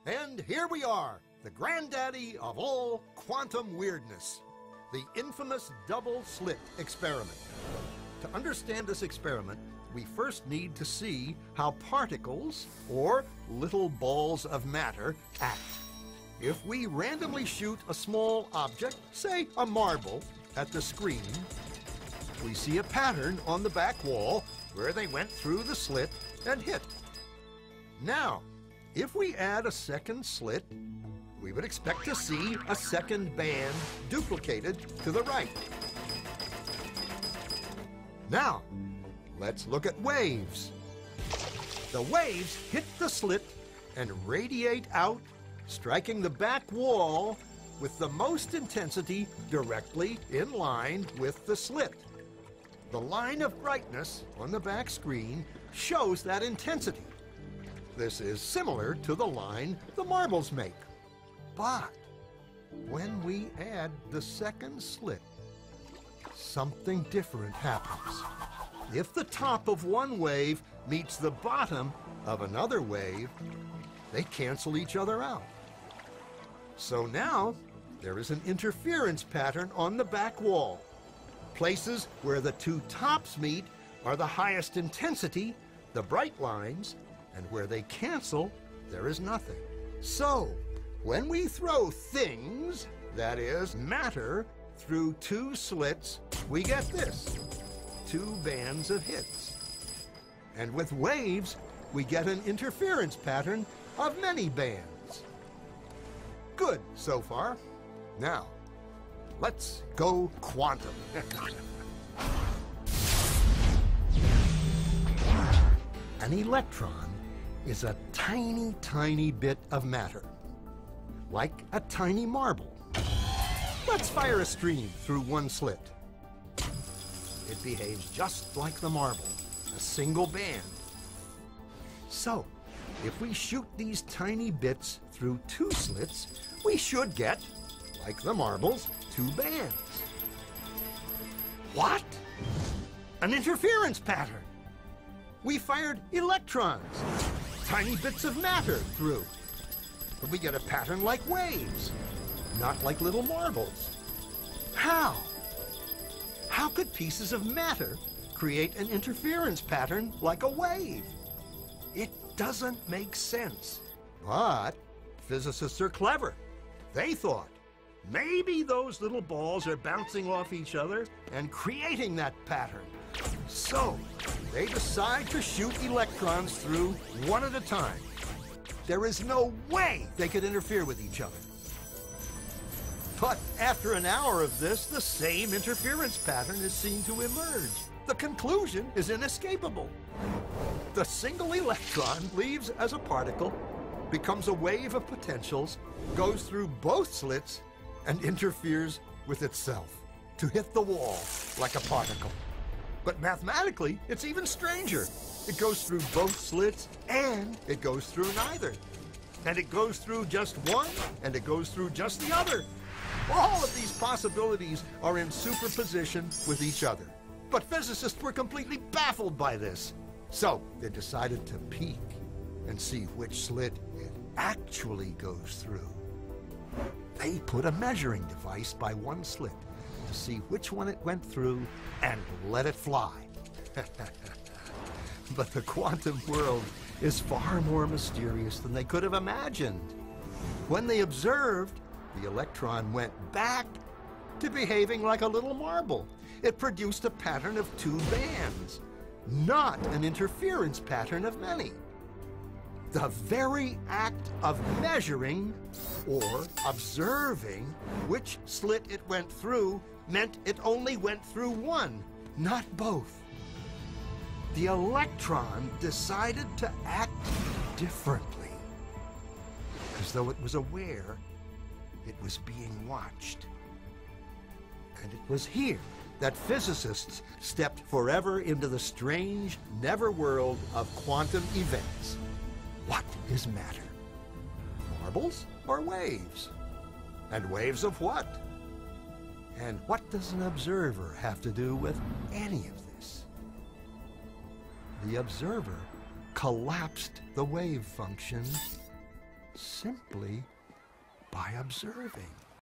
And here we are, the granddaddy of all quantum weirdness, the infamous double-slit experiment. To understand this experiment, we first need to see how particles, or little balls of matter, act. If we randomly shoot a small object, say a marble, at the screen, we see a pattern on the back wall where they went through the slit and hit. Now, if we add a second slit, we would expect to see a second band duplicated to the right. Now, let's look at waves. The waves hit the slit and radiate out, striking the back wall with the most intensity directly in line with the slit. The line of brightness on the back screen shows that intensity. This is similar to the line the marbles make. But when we add the second slit, something different happens. If the top of one wave meets the bottom of another wave, they cancel each other out. So now there is an interference pattern on the back wall. Places where the two tops meet are the highest intensity, the bright lines, and where they cancel, there is nothing. So, when we throw things, that is, matter, through two slits, we get this, two bands of hits. And with waves, we get an interference pattern of many bands. Good so far. Now, let's go quantum. An electron is a tiny, tiny bit of matter, like a tiny marble. Let's fire a stream through one slit. It behaves just like the marble, a single band. So, if we shoot these tiny bits through two slits, we should get, like the marbles, two bands. What? An interference pattern. We fired electrons, tiny bits of matter through. But we get a pattern like waves, not like little marbles. How? How could pieces of matter create an interference pattern like a wave? It doesn't make sense. But physicists are clever. They thought, maybe those little balls are bouncing off each other and creating that pattern. So, they decide to shoot electrons through one at a time. There is no way they could interfere with each other. But after an hour of this, the same interference pattern is seen to emerge. The conclusion is inescapable. The single electron leaves as a particle, becomes a wave of potentials, goes through both slits, and interferes with itself to hit the wall like a particle. But mathematically, it's even stranger. It goes through both slits, and it goes through neither. And it goes through just one, and it goes through just the other. All of these possibilities are in superposition with each other. But physicists were completely baffled by this. So they decided to peek and see which slit it actually goes through. They put a measuring device by one slit to see which one it went through and let it fly. But the quantum world is far more mysterious than they could have imagined. When they observed, the electron went back to behaving like a little marble. It produced a pattern of two bands, not an interference pattern of many. The very act of measuring or observing which slit it went through meant it only went through one, not both. The electron decided to act differently, as though it was aware it was being watched. And it was here that physicists stepped forever into the strange, never-world of quantum events. What is matter? Marbles or waves? And waves of what? And what does an observer have to do with any of this? The observer collapsed the wave function simply by observing.